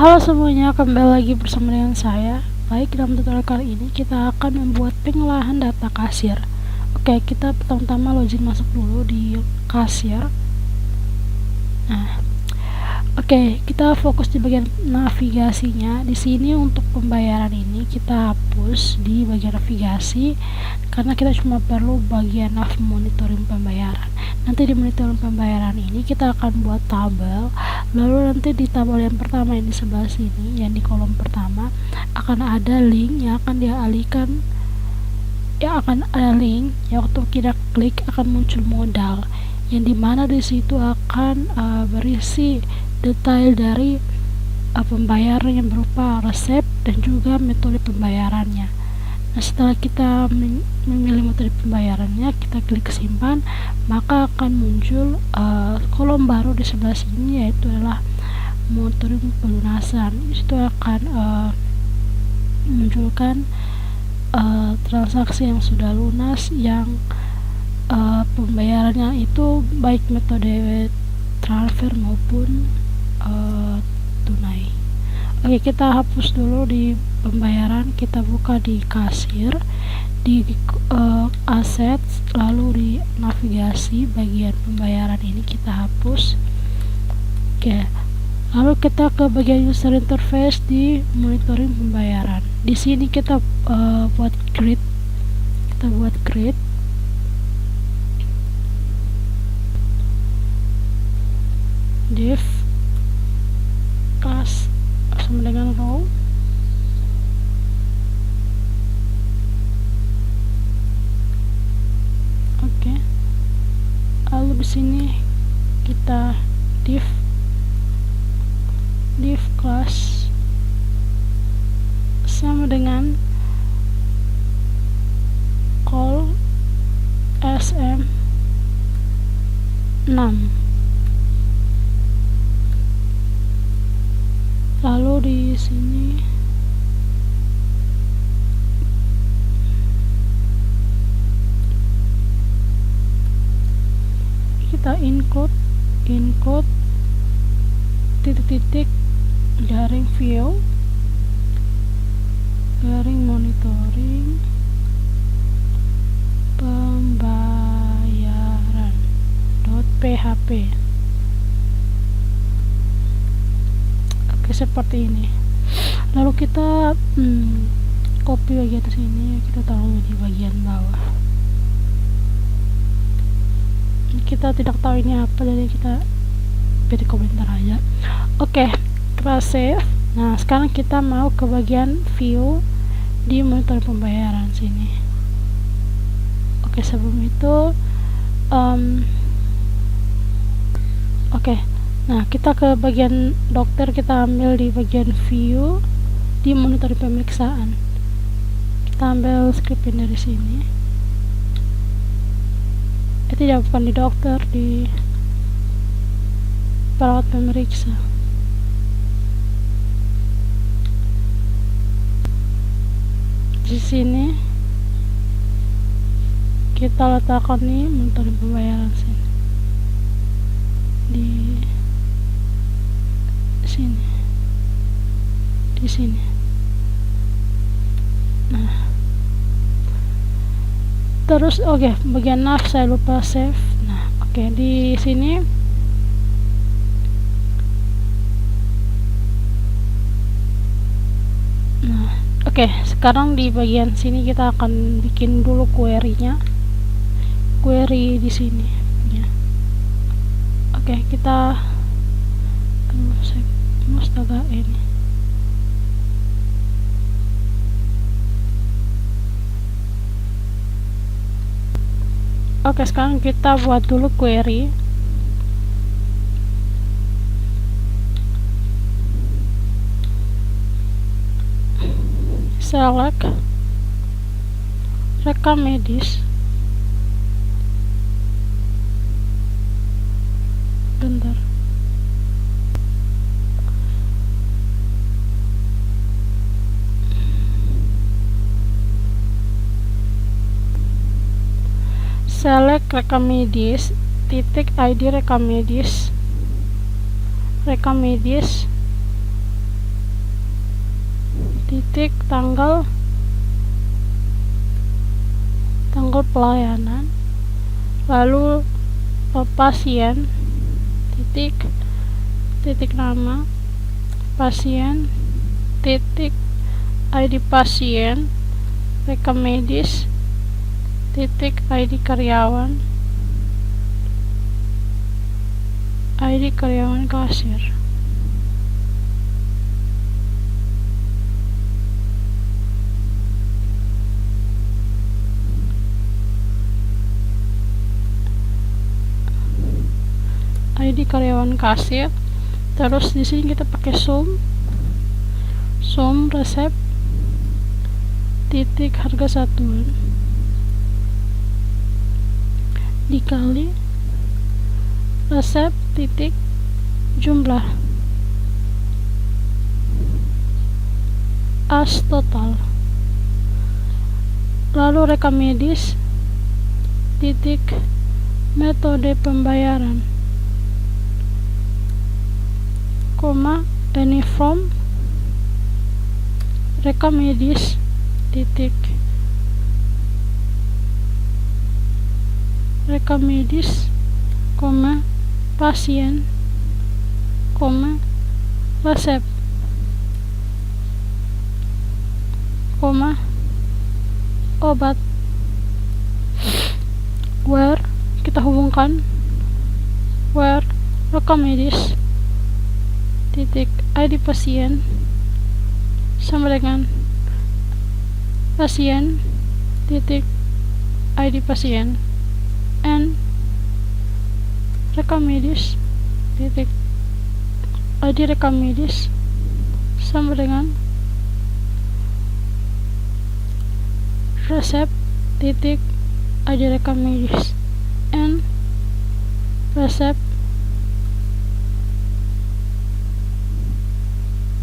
Halo semuanya, kembali lagi bersama dengan saya. Baik, dalam tutorial kali ini kita akan membuat pengolahan data kasir. Oke, kita pertama-tama login masuk dulu di kasir. Nah, oke, kita fokus di bagian navigasinya. Di sini untuk pembayaran ini kita hapus di bagian navigasi karena kita cuma perlu bagian nav monitoring pembayaran. Nanti di monitoring pembayaran ini kita akan buat tabel. Lalu nanti di tabel yang pertama yang di sebelah sini, yang di kolom pertama akan ada link yang akan dialihkan. Waktu kita klik akan muncul modal, yang dimana di situ akan berisi detail dari pembayaran yang berupa resep dan juga metode pembayarannya. Nah, setelah kita memilih metode pembayarannya, kita klik simpan, maka akan muncul kolom baru di sebelah sini, yaitu adalah monitoring pelunasan. Itu akan memunculkan transaksi yang sudah lunas, yang pembayarannya itu baik metode transfer maupun tunai. Oke, kita hapus dulu di pembayaran, kita buka di kasir, di aset, lalu di navigasi bagian pembayaran ini kita hapus. Oke, lalu kita ke bagian user interface di monitoring pembayaran. Di sini kita buat grid, div class sama dengan row. Oke, lalu di sini kita div class sama dengan call sm6. Lalu di sini kita include titik-titik garing view garing monitoring pembayaran .php. Oke, seperti ini. Lalu kita copy bagian sini, kita taruh di bagian bawah. Kita tidak tahu ini apa, jadi kita beri komentar aja. Oke, kita save. Nah, sekarang kita mau ke bagian view di monitor pembayaran sini. Oke, sebelum itu oke, nah kita ke bagian dokter, kita ambil di bagian view di monitor pemeriksaan. Kita ambil scriptnya dari sini. Tidak, bukan di dokter, di perawat pemeriksa. Di sini kita letakkan nih monitor pembayaran sini, di sini. Nah, terus bagian nav saya lupa save. Nah, di sini sekarang di bagian sini kita akan bikin dulu query-nya. Query di sini ya. Kita astaga ini. Sekarang kita buat dulu query. Select rekam medis. Bentar. Select rekam medis, titik ID rekam medis titik tanggal pelayanan, lalu pasien, titik nama pasien, titik ID pasien, rekam medis, titik ID karyawan, kasir. ID karyawan kasir. Terus di sini kita pakai sum resep titik harga satuan dikali resep titik jumlah as total, lalu rekam medis titik metode pembayaran, any from rekam medis titik pasien, resep, obat, where kita hubungkan where rekam medis titik ID pasien sama dengan pasien titik ID pasien and rekam medis titik ID rekam medis sama dengan resep titik ID rekam medis and resep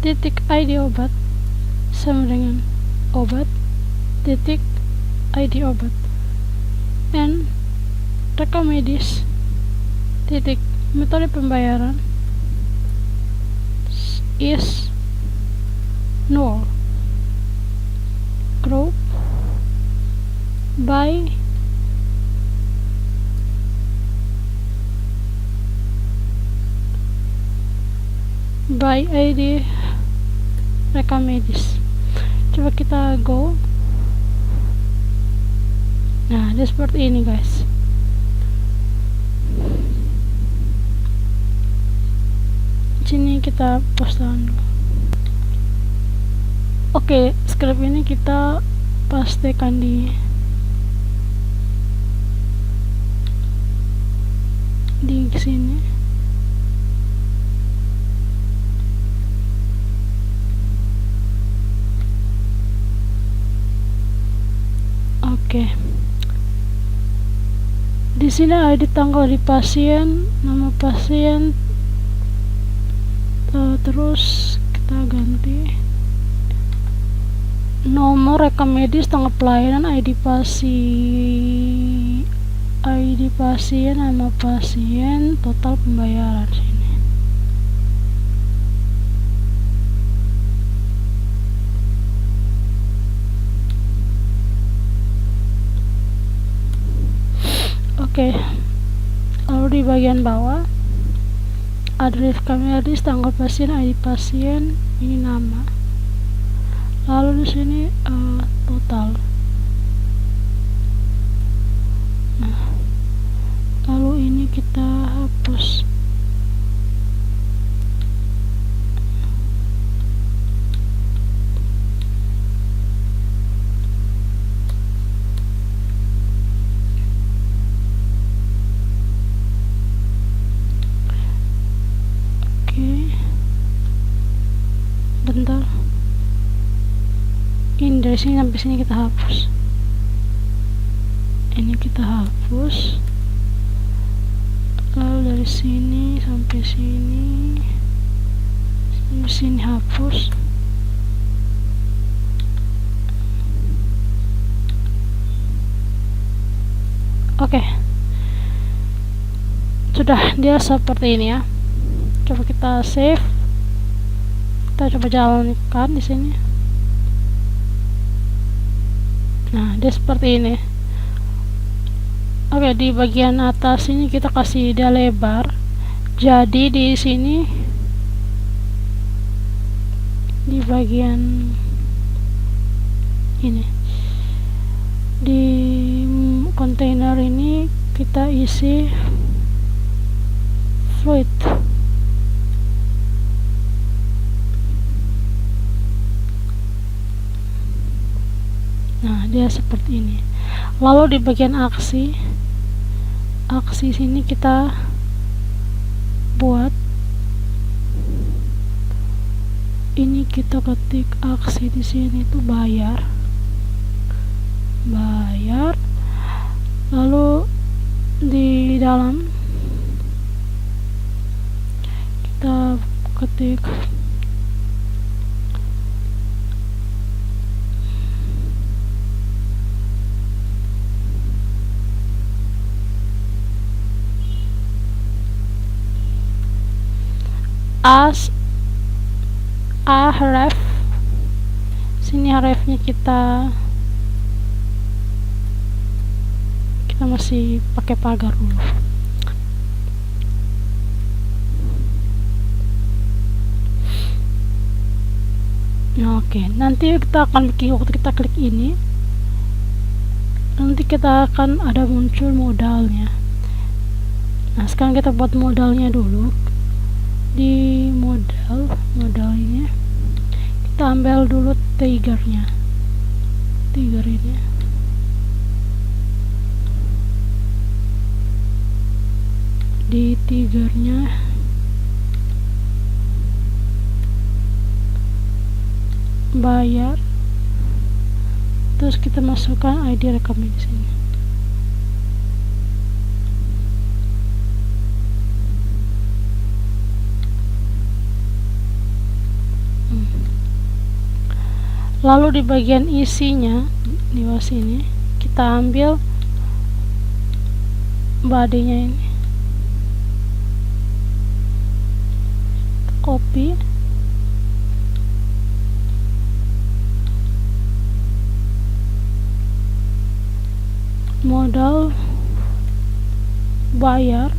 titik ID obat sama dengan obat titik ID obat and rekam medis titik metode pembayaran is null, group by ID rekam medis. Coba kita go. Nah, dia seperti ini guys. Sini kita pastekan dulu. Oke, script ini kita pastekan di sini. Oke. Di sini ID tanggal di pasien, nama pasien, terus kita ganti nomor rekam medis, tanggal pelayanan, ID pasien, nama pasien, total pembayaran sini. Oke, lalu di bagian bawah ada rekam medis, tanggal pasien, ID pasien, ini nama. Lalu di sini total. Nah, lalu ini kita hapus. Bentar, ini dari sini sampai sini kita hapus, ini kita hapus, lalu dari sini sampai sini hapus. Oke, sudah, dia seperti ini ya. Coba kita save. Kita coba jalankan di sini. Nah, dia seperti ini. Oke, di bagian atas ini kita kasih dia lebar. Jadi di sini di bagian ini di kontainer ini kita isi fluid. Nah, dia seperti ini. Lalu di bagian aksi sini kita buat ini, kita ketik aksi di sini itu bayar, lalu di dalam kita ketik ref. Sini refnya kita masih pakai pagar dulu. Nah, oke, nanti kita akan bikin, waktu kita klik ini nanti kita akan ada muncul modalnya. Nah, sekarang kita buat modalnya dulu. Di modal ini kita ambil dulu trigger ini. Di triggernya bayar, terus kita masukkan ID rekening di sini. Lalu di bagian isinya di bawah sini kita ambil body-nya ini, copy, modal bayar,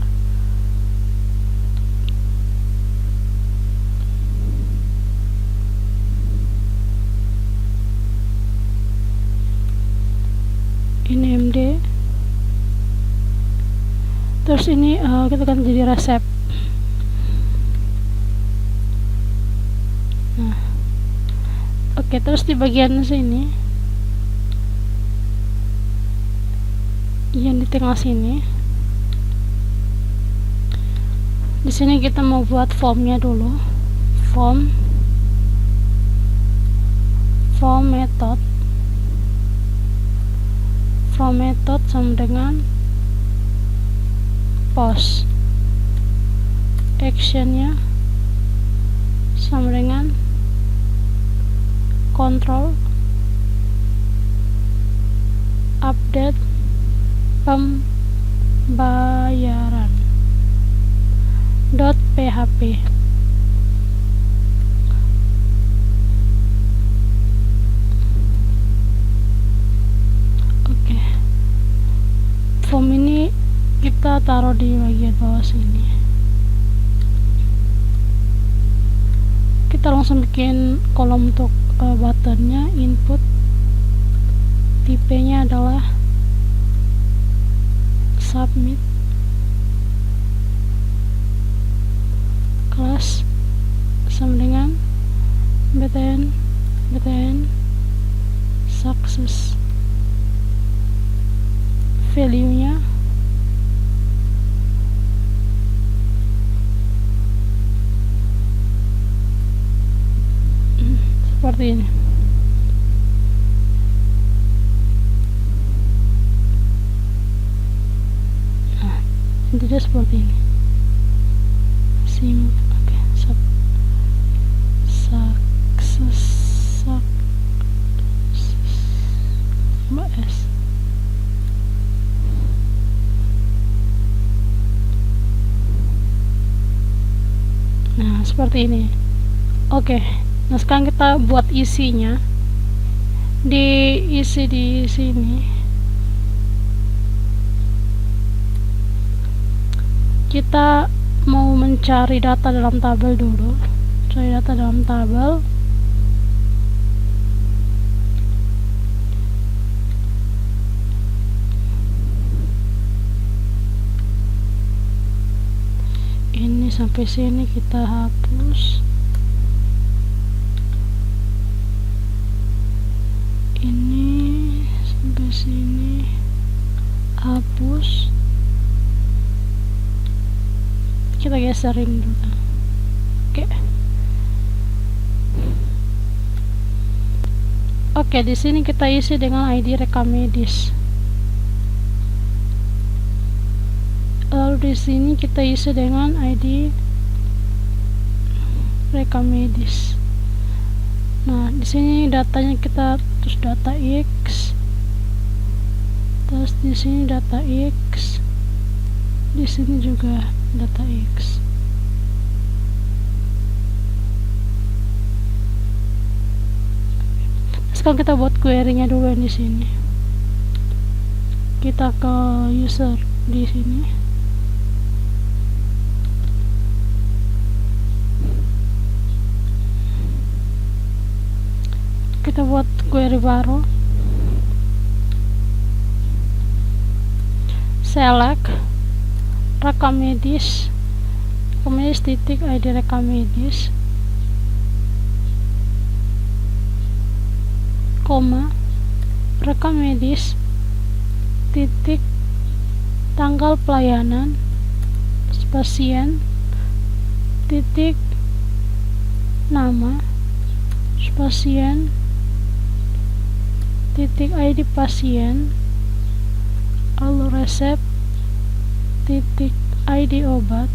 ini MD, terus ini kita akan jadi resep. Nah, oke, terus di bagian sini yang di tengah sini, di sini kita mau buat formnya dulu. Form method sama dengan post, actionnya sama dengan control, update pembayaran .php. Oke, form ini kita taruh di bagian bawah sini. Kita langsung bikin kolom untuk buttonnya. Input tipenya adalah submit, kelas sama dengan btn success, value nya seperti ini. Nah, intinya seperti ini. Oke, success S. Nah, seperti ini. Oke, nah sekarang kita buat isinya. diisi di sini. Kita mau mencari data dalam tabel dulu. Cari data dalam tabel. Ini sampai sini kita hapus. Ini sampai sini hapus. Kita geserin dulu. Oke, di sini kita isi dengan ID rekam medis. Lalu di sini kita isi dengan ID rekam medis. Nah, di sini datanya kita terus data X. Terus di sini data X. Di sini juga data X. Sekarang kita buat query-nya dulu di sini. Kita ke user di sini. Kita buat query baru. Select rekam medis, titik ID rekam medis, koma rekam medis titik tanggal pelayanan pasien titik nama pasien titik ID pasien, lalu resep titik ID obat,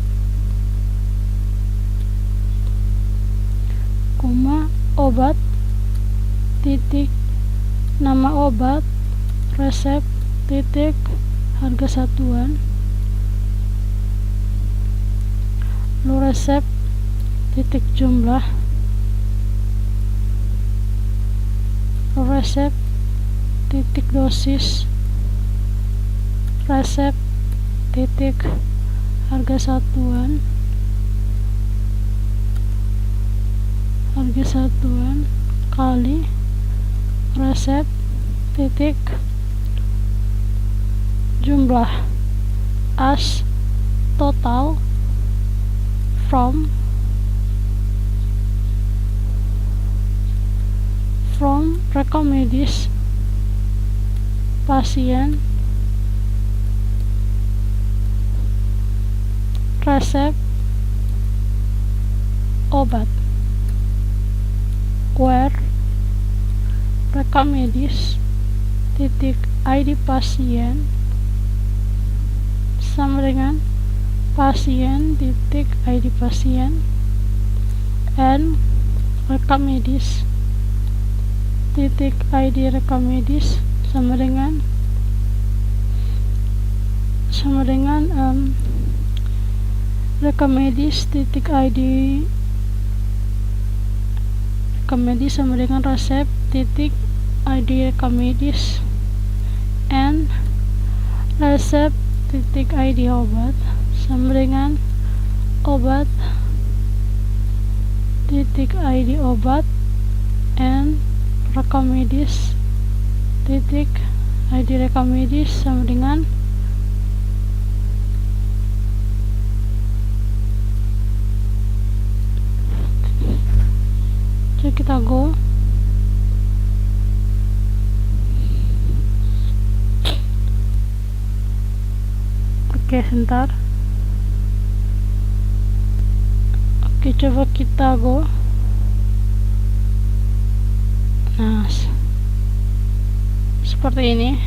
koma obat titik nama obat, resep titik harga satuan, lalu resep titik jumlah, resep titik dosis, resep titik harga satuan, kali resep titik jumlah as total from rekam medis pasien, resep obat, where rekam medis titik ID pasien sama dengan pasien titik ID pasien, and rekam medis titik ID rekam medis sama dengan rekam medis titik ID rekam medis sama dengan resep titik ID rekam medis, and resep titik ID obat sama dengan obat titik ID obat, and rekam medis titik ID rekam medis sama dengan jadi kita go. Oke, sebentar. Oke, coba kita go. Nah, seperti ini.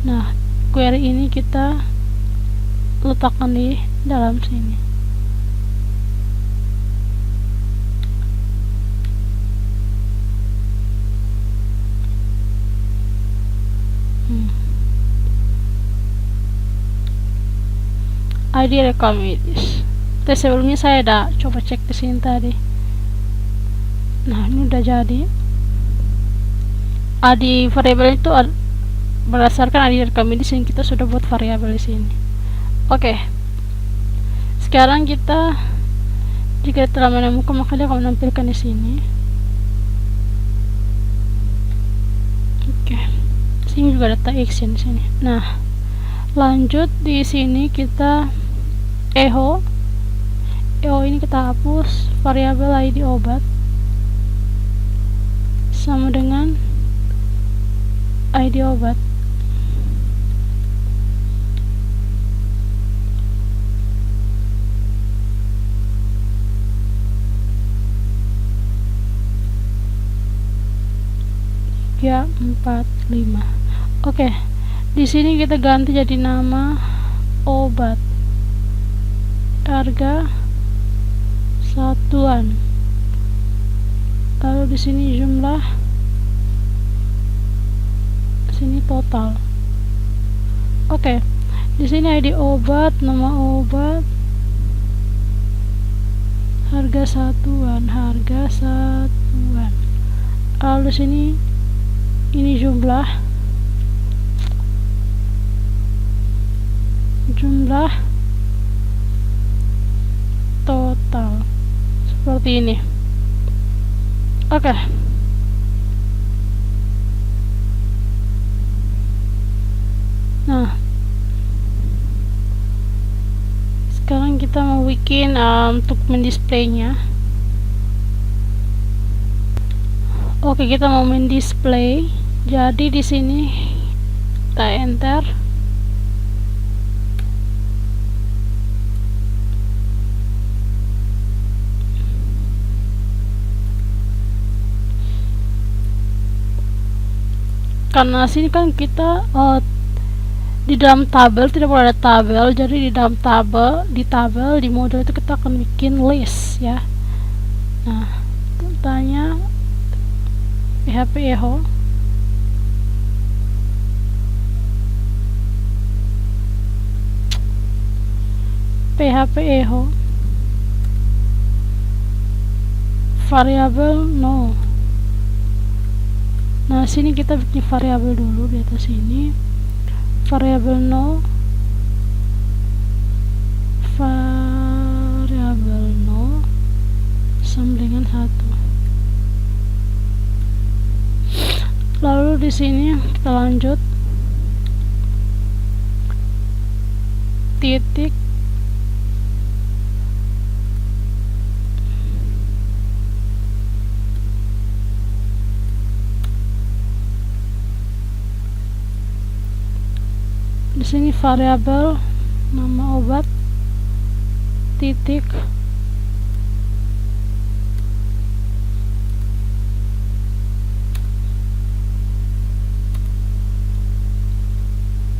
Nah, query ini kita letakkan di dalam sini. ID rekam medis. Sebelumnya saya udah coba cek di sini tadi. Nah, ini udah jadi. Di variabel itu berdasarkan ID rekam ini, sini kita sudah buat variabel di sini. Oke. Sekarang kita, jika telah menemukan, maka dia akan menampilkan di sini. Oke. Sini juga data action di sini. Nah, lanjut di sini kita echo ini kita hapus variabel ID obat sama dengan ID obat. Ya, 4, 5. Oke. Di sini kita ganti jadi nama obat, harga satuan, lalu di sini jumlah, sini total. Oke. Di sini ID obat, nama obat, harga satuan. Lalu sini ini jumlah total, seperti ini. Oke. Nah, sekarang kita mau bikin untuk mendisplaynya. Oke, kita mau mendisplay. Jadi di sini kita enter. Karena sini kan kita di dalam tabel tidak boleh ada tabel, jadi di dalam tabel di model itu kita akan bikin list ya. Nah, tanya PHP echo variabel no. Nah, sini kita bikin variabel dulu di atas sini. Variabel no sama dengan 1. Lalu di sini kita lanjut titik di sini variabel nama obat titik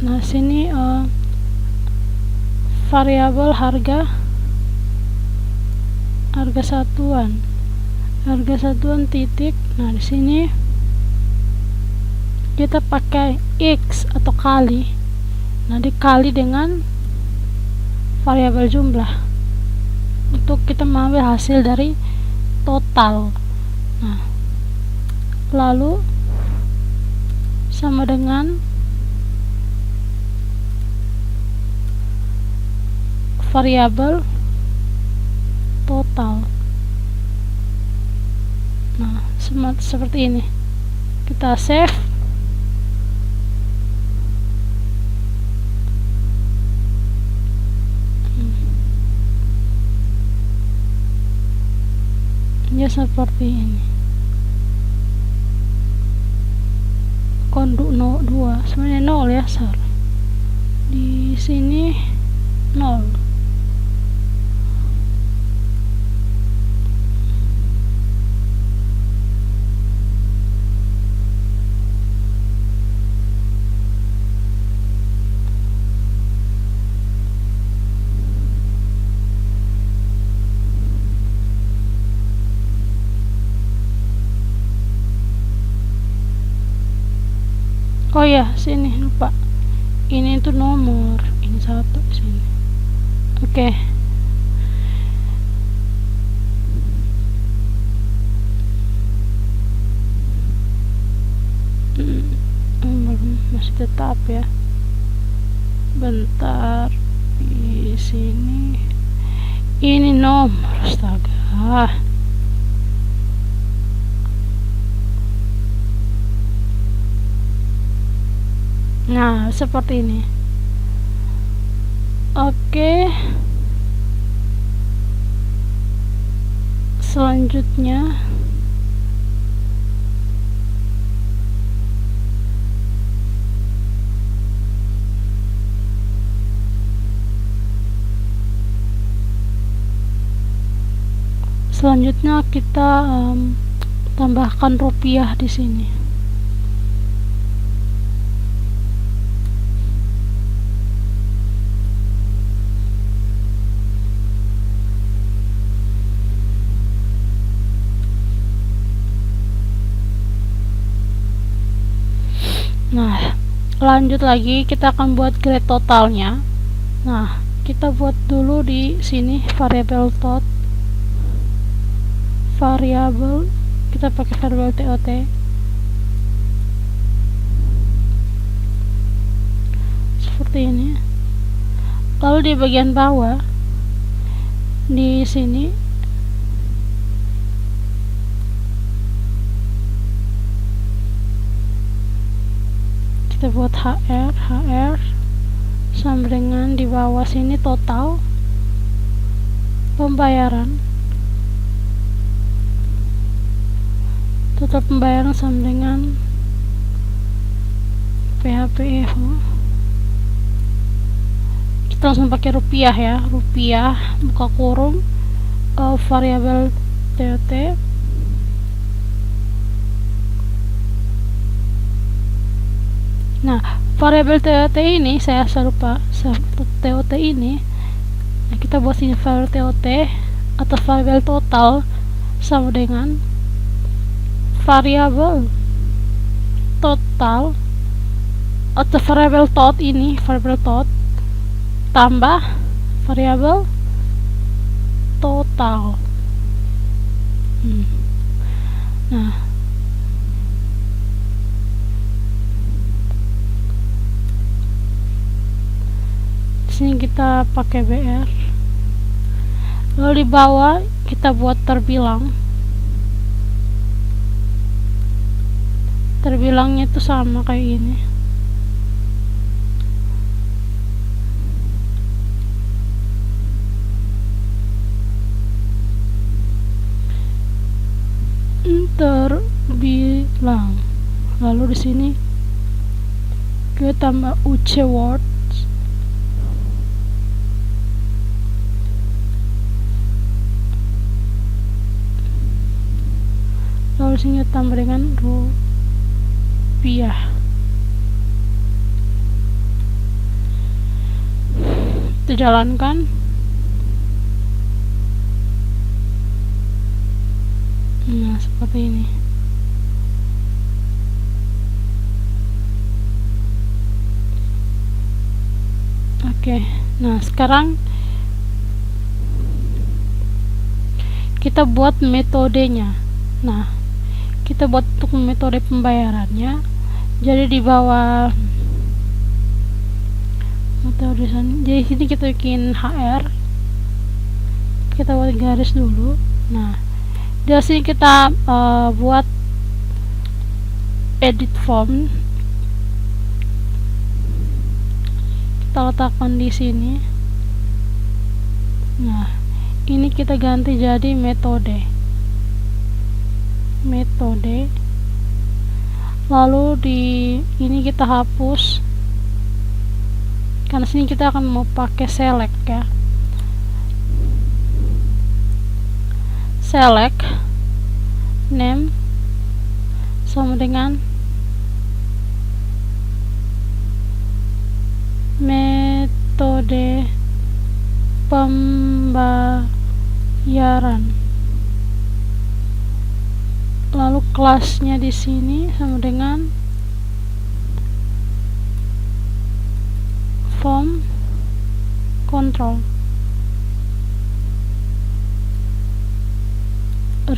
nah sini variabel harga satuan titik. Nah, di sini kita pakai x atau kali. Nah, dikali dengan variabel jumlah untuk kita mengambil hasil dari total. Nah, lalu sama dengan variabel total. Nah, seperti ini. Kita save. Ya, seperti ini. Konduk 2 sebenarnya 0 ya, sorry. Di sini 0. Oh ya, sini lupa. Ini tuh nomor, ini 1 sini. Oke. masih tetap ya. Bentar, di sini ini nomor, astaga. Nah, seperti ini. Oke. Selanjutnya kita tambahkan rupiah di sini. Nah, lanjut lagi kita akan buat grade totalnya. Nah, kita buat dulu di sini variabel tot. Variabel kita pakai variabel TOT. Seperti ini. Lalu di bagian bawah di sini kita buat HR sama dengan di bawah sini total pembayaran sama dengan PHPFO. Kita langsung pakai rupiah ya, rupiah buka kurung variabel TOT. Nah, variabel TOT ini saya lupa TOT ini. Nah, kita buat sini variabel TOT atau variabel total sama dengan variabel total atau variabel tot ini, variabel tot tambah variabel total. Nah, sini kita pakai BR. Lalu di bawah kita buat terbilang. Terbilangnya itu sama kayak ini. Terbilang. Lalu di sini kita tambah UC words. Lalu di sini tambah dengan rupiah. Kita jalankan. Nah, seperti ini. Oke, nah sekarang kita buat metodenya. Nah, kita buat untuk metode pembayarannya. Jadi di bawah metode jadi sini kita bikin HR. Kita buat garis dulu. Nah, di sini kita buat edit form. Kita letakkan di sini. Nah, ini kita ganti jadi metode. Lalu di ini kita hapus. Karena sini kita akan mau pakai select ya. Select name sama dengan metode pembayaran. Lalu kelasnya di sini sama dengan form control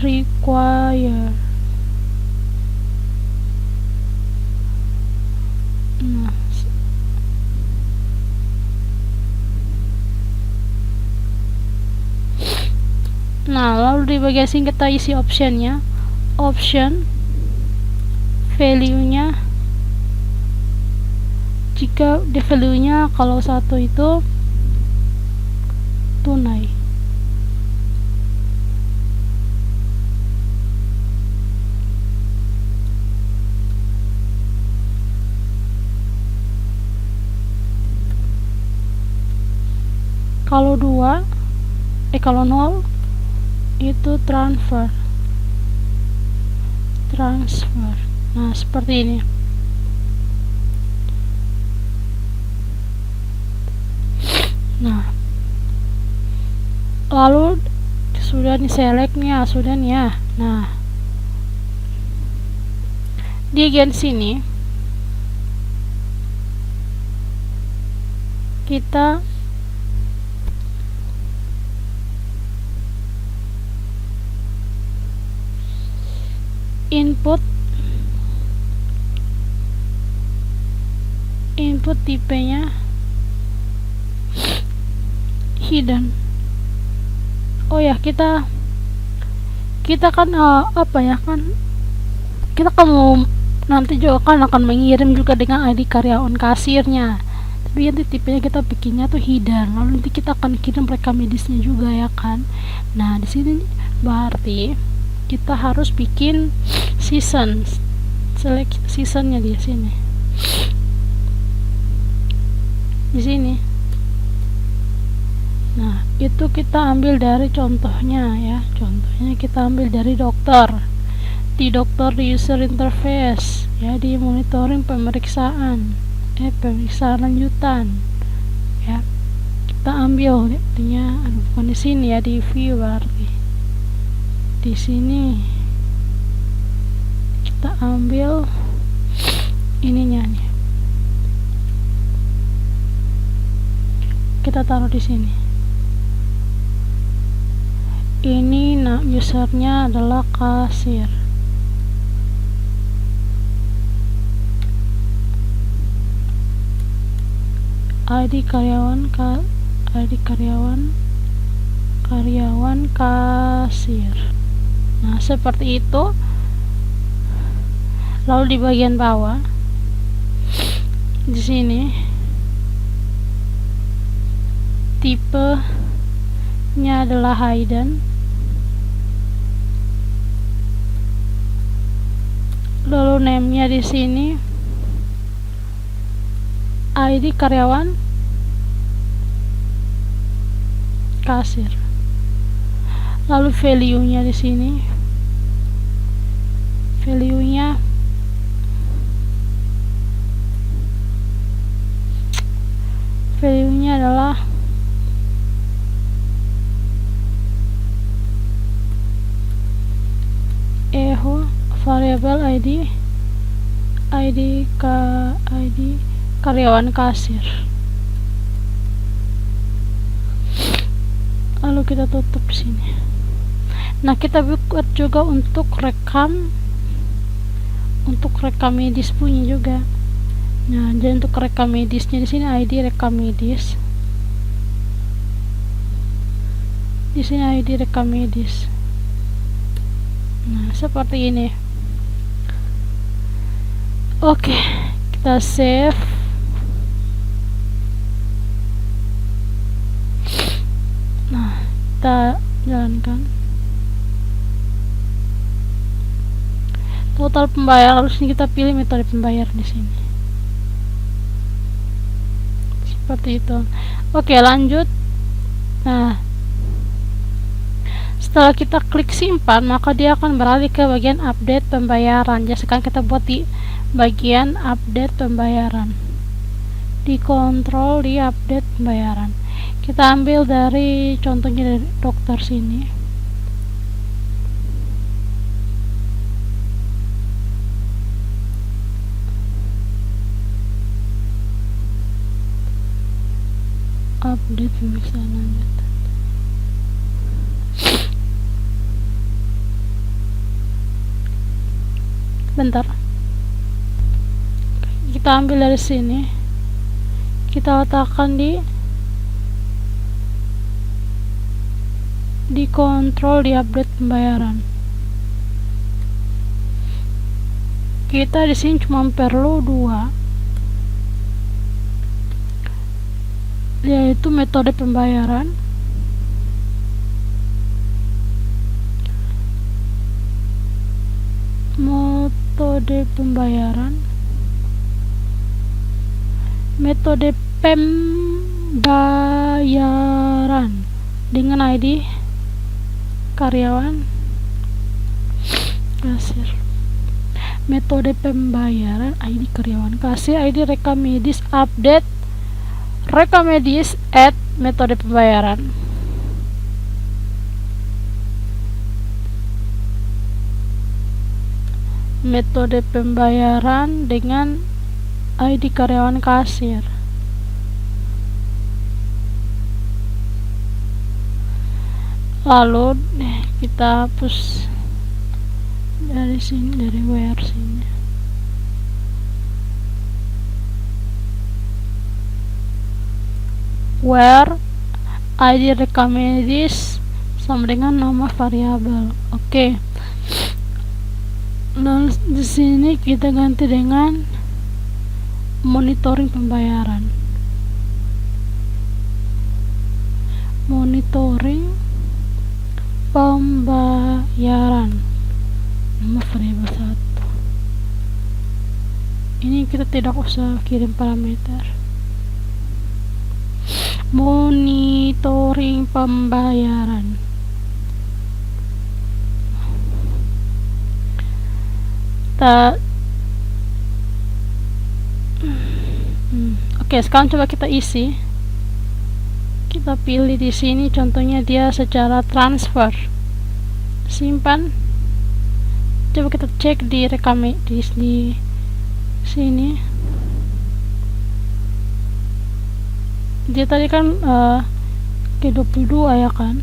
require. Nah, Nah, lalu di bagian sini kita isi optionnya. Option value-nya, jika di value-nya kalau satu itu tunai, kalau kalau 0 itu transfer. Nah, seperti ini. Nah, lalu sudah nih selectnya, sudah nih ya. Nah, di bagian sini kita input tipenya hidden. Oh ya, kita kan apa ya kan, kita kan nanti juga akan mengirim juga dengan ID karyawan kasirnya, tapi nanti tipenya kita bikinnya tuh hidden, lalu nanti kita akan kirim rekam medisnya juga ya kan. Nah, di sini berarti kita harus bikin season, select seasonnya di sini, di sini. Nah, itu kita ambil dari contohnya ya. Contohnya kita ambil dari dokter. Di dokter, di user interface ya, di monitoring pemeriksaan lanjutan ya. Kita ambil artinya, bukan di sini ya, di view, berarti di sini kita ambil ininya nih, kita taruh di sini. Ini nah usernya adalah kasir. ID karyawan kasir. Nah, seperti itu. Lalu di bagian bawah di sini tipenya adalah hidden. Lalu name-nya di sini ID karyawan kasir. Lalu value-nya di sini, value-nya adalah echo variable ID karyawan kasir. Lalu kita tutup sini. Nah, kita buat juga untuk rekam medis punya juga. Nah, jadi untuk rekam medisnya di sini ID rekam medis. Di sini ID rekam medis. Nah, seperti ini. Oke, kita save. Nah, kita jalankan. Total pembayaran, harusnya kita pilih metode pembayaran di sini. Seperti itu. Oke, lanjut. Nah, setelah kita klik simpan, maka dia akan beralih ke bagian update pembayaran. Jadi sekarang kita buat di bagian update pembayaran. Di kontrol di update pembayaran. Kita ambil dari contohnya dari dokter sini. Update pemeriksaan lanjutan. Bentar. Kita ambil dari sini. Kita letakkan di dikontrol di update pembayaran. Kita di sini cuma perlu 2, yaitu metode pembayaran metode pembayaran dengan ID karyawan kasir, metode pembayaran ID karyawan kasir, ID rekam medis, update rekam medis, add metode pembayaran. Metode pembayaran dengan ID karyawan kasir. Lalu kita hapus dari sini, dari where sini. Where ID rekam medis sama dengan nama variabel. Oke. Nah, di sini kita ganti dengan monitoring pembayaran. Monitoring pembayaran, nama variabel 1. Ini kita tidak usah kirim parameter. Monitoring pembayaran. Oke, sekarang coba kita isi. Kita pilih di sini, contohnya dia secara transfer. Simpan. Coba kita cek di rekam medis di sini. Dia tadi kan ke 22 ya kan?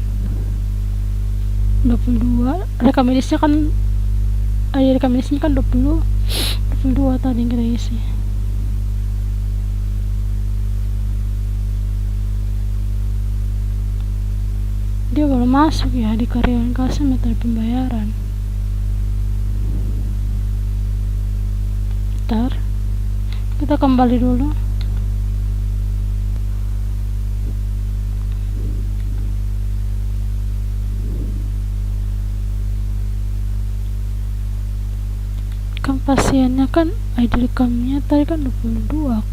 22. Rekam medisnya kan rekam medisnya kan 22 tadi yang kita isi. Dia belum masuk ya di karyawan kasir metode pembayaran. Bentar, kita kembali dulu. Kan pasiennya kan ID rekamnya tadi kan 22.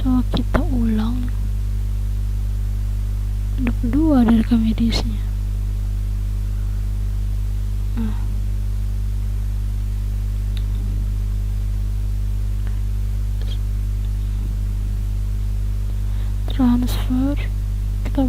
Coba kita ulang. 22 dari rekam medisnya. Transfer kita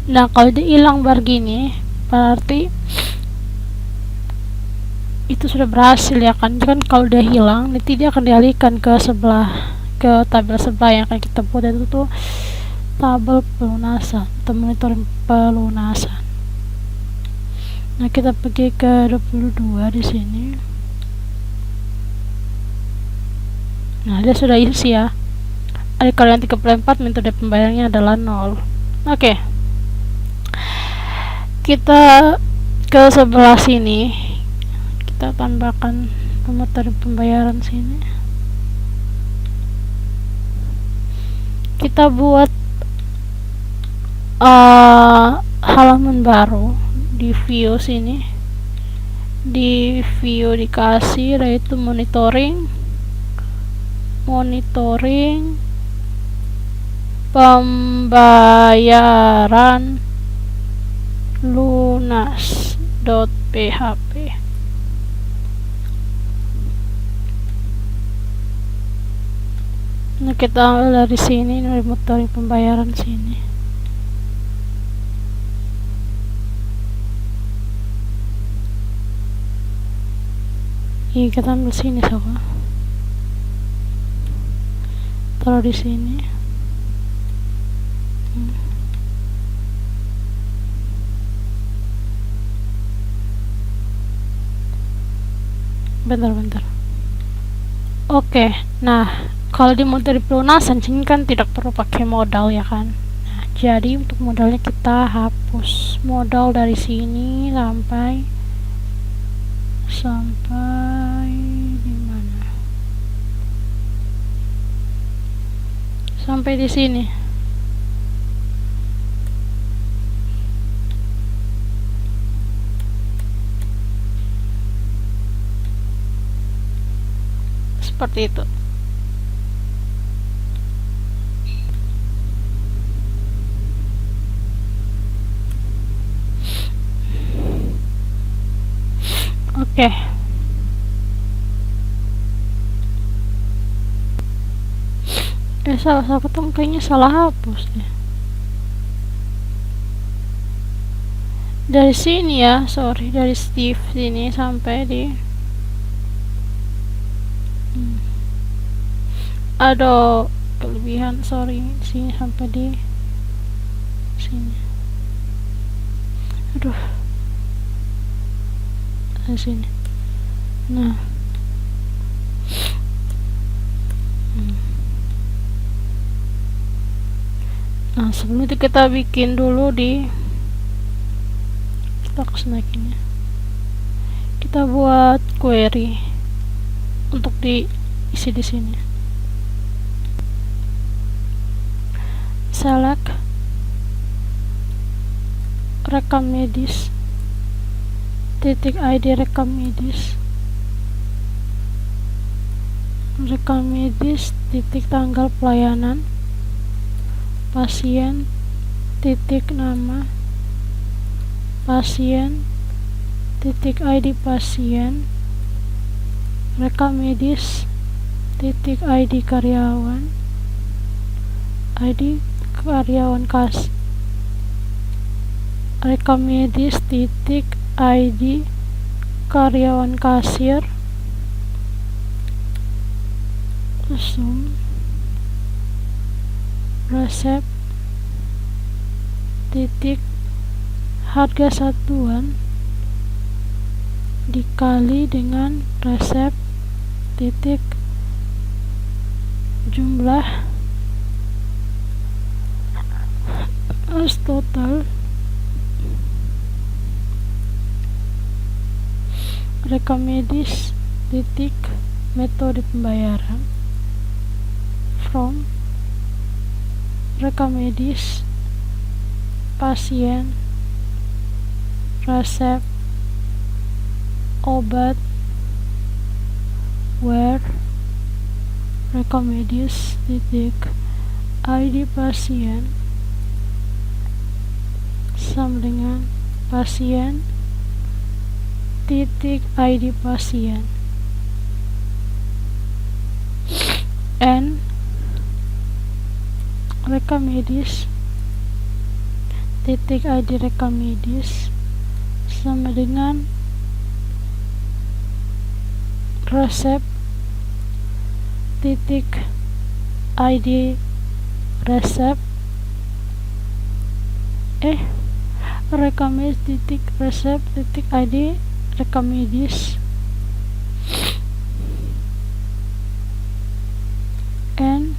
nah kalau dia hilang begini berarti itu sudah berhasil ya kan. Kan kalau dia hilang nanti dia akan dialihkan ke sebelah, ke tabel sebelah yang akan kita buat, itu tuh tabel pelunasan atau monitoring pelunasan. Nah, kita pergi ke 22 di sini. Nah, dia sudah isi ya. Ada kalian 34, metode pembayarannya adalah 0. Oke. Kita ke sebelah sini. Kita tambahkan metode pembayaran sini. Kita buat halaman baru di view sini. Di view dikasih yaitu monitoring pembayaran lunas.php. Nah, kita ambil dari sini, dari monitoring pembayaran sini. Iya, kita ambil sini Soko, taruh di sini. Bentar. Oke, nah kalau di materi pelunasan sini kan tidak perlu pakai modal ya kan. Nah, jadi untuk modalnya kita hapus modal dari sini sampai di mana? Sampai di sini. Seperti itu. Oke. Salah satu kayaknya salah hapus deh. Dari sini ya, sorry, dari Steve sini sampai di ada kelebihan, sorry, sini sampai di sini. Aduh, di sini. Nah, sebelum itu kita bikin dulu di snacknya. Kita buat query untuk diisi di sini. Select rekam medis .id rekam medis titik tanggal pelayanan pasien titik nama pasien titik id pasien rekam medis titik id karyawan kas rekam medis titik id karyawan kasir resep titik harga satuan dikali dengan resep titik jumlah total rekam medis titik metode pembayaran from rekam medis pasien resep obat where rekam medis titik id pasien sama dengan pasien titik id pasien and rekam medis titik id rekam medis sama dengan resep titik id resep rekam medis titik resep titik id rekam medis and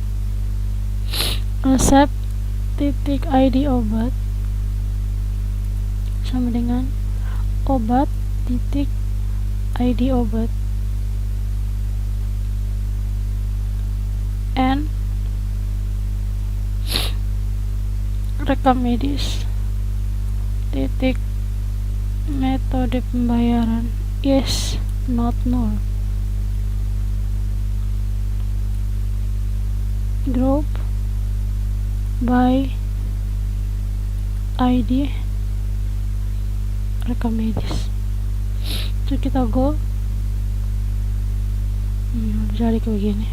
resep titik id obat sama dengan obat titik id obat and rekam medis titik metode pembayaran yes not null group by id rekam medis. Itu kita go jadi kayak begini.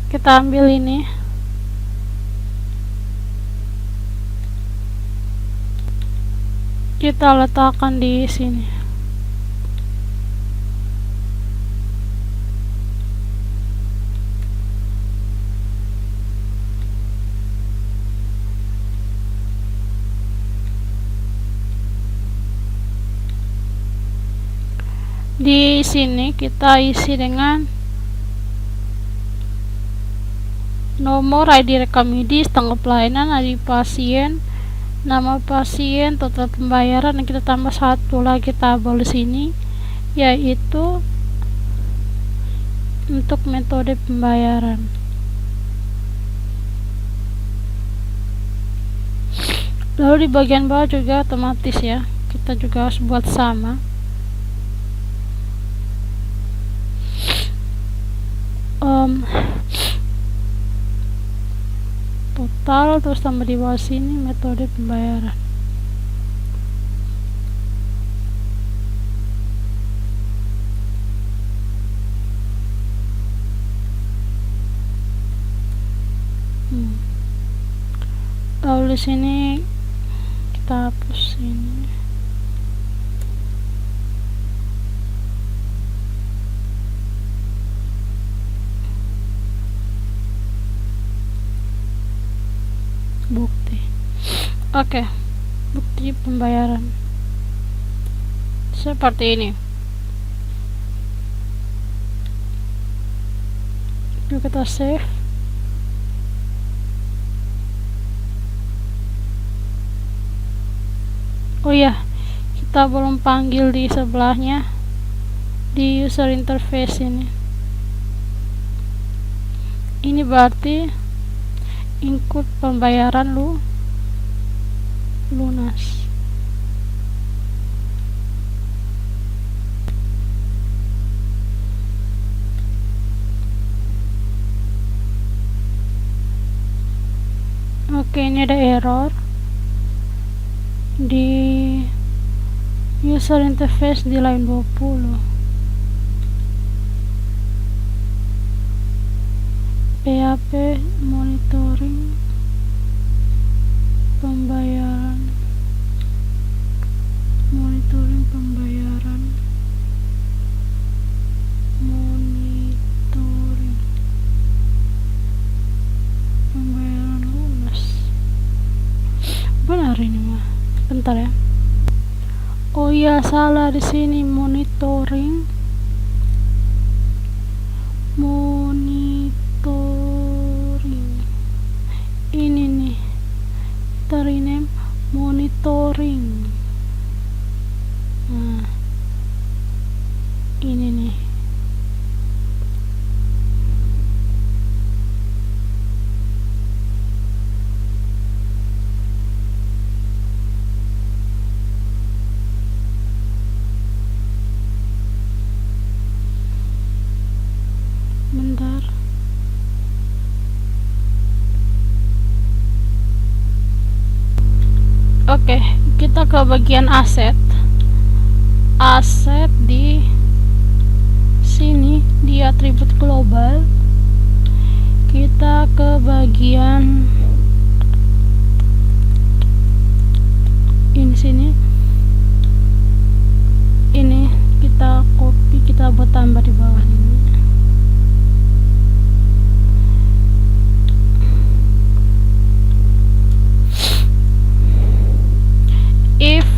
Kita ambil ini kita letakkan di sini. Di sini kita isi dengan nomor ID rekam medis, tanggal pelayanan, ID pasien, nama pasien, total pembayaran, dan kita tambah satu lagi tabel di sini, yaitu untuk metode pembayaran. Lalu di bagian bawah juga otomatis ya, kita juga harus buat sama. Total, terus tambah di bawah sini metode pembayaran. Lalu di sini kita hapus ini. Bukti. Oke, bukti pembayaran seperti ini. Yuk kita save. Oh ya, kita belum panggil di sebelahnya, di user interface ini. Ini berarti include pembayaran lunas. Oke, ini ada error di user interface di line 20. PHP monitoring pembayaran, monitoring pembayaran lunas. Benar ini mah. Bentar ya. Oh iya, salah di sini, monitoring. Ini nih, kita rename monitoring. Nah, ini nih. Bentar. Oke, kita ke bagian aset. Aset di sini di atribut global. Kita ke bagian ini sini. Ini kita copy, kita buat tambah di bawah ini. If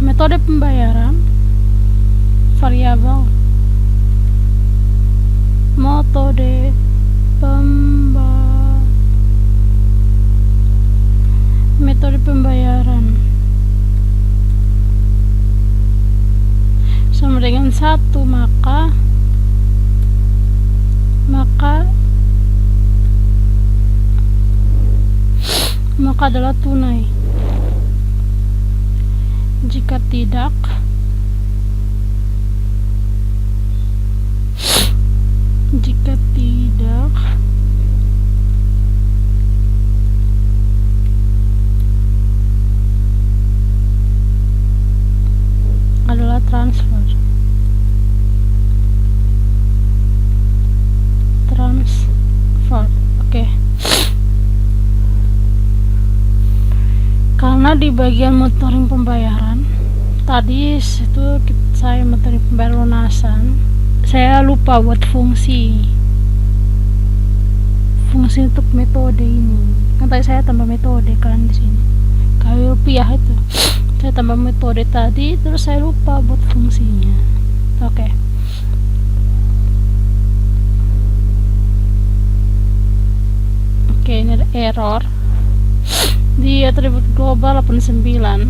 metode pembayaran variabel metode pembayaran sama dengan 1, maka adalah tunai. Jika tidak, adalah transfer. Oke. Karena Nah, di bagian monitoring pembayaran tadi itu saya monitoring pembayaran lunasan, saya lupa buat fungsi untuk metode ini. Kan tadi saya tambah metode kan di sini kayak rupiah itu, saya tambah metode tadi terus saya lupa buat fungsinya. Oke. Oke, ini ada error di atribut global 89.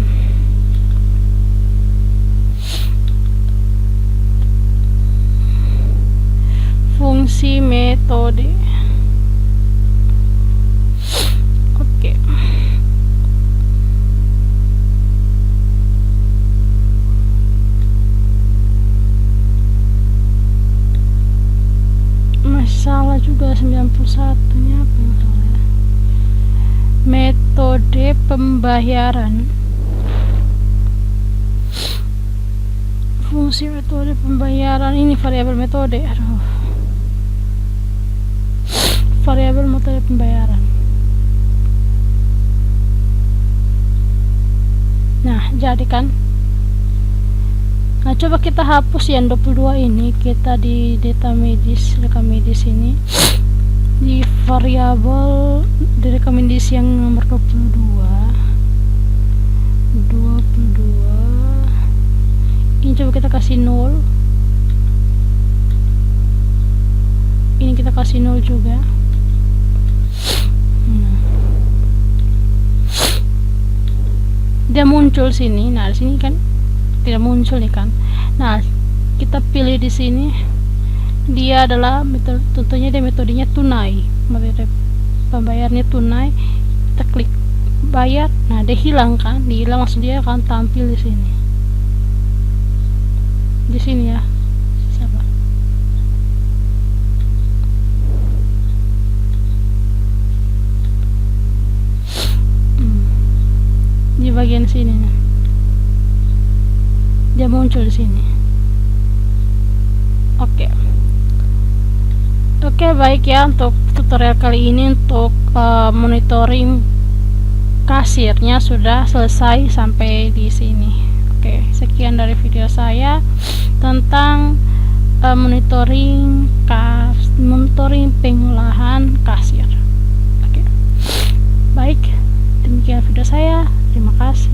Fungsi metode. Oke. Masalah juga 91 nya apa yang salah? Metode pembayaran. Fungsi metode pembayaran ini variabel metode. Variabel metode pembayaran. Nah, jadi kan. Nah, coba kita hapus yang 22 ini, kita di data medis, rekam medis ini. Di variabel di rekam medis yang nomor 22. Ini coba kita kasih 0. Ini kita kasih 0 juga. Dia muncul sini. Nah, di sini kan tidak muncul nih kan. Nah, kita pilih di sini. Dia adalah metode, tentunya dia metodenya tunai. Metode pembayarnya tunai. Kita klik bayar. Nah, dia hilang kan? Dihilang, maksud dia akan tampil di sini. Di sini ya. Sabar. Di bagian sini dia muncul di sini. Oke, baik ya, untuk tutorial kali ini untuk monitoring kasirnya sudah selesai sampai di sini. Oke, sekian dari video saya tentang monitoring pengolahan kasir. Oke, baik, demikian video saya. Terima kasih.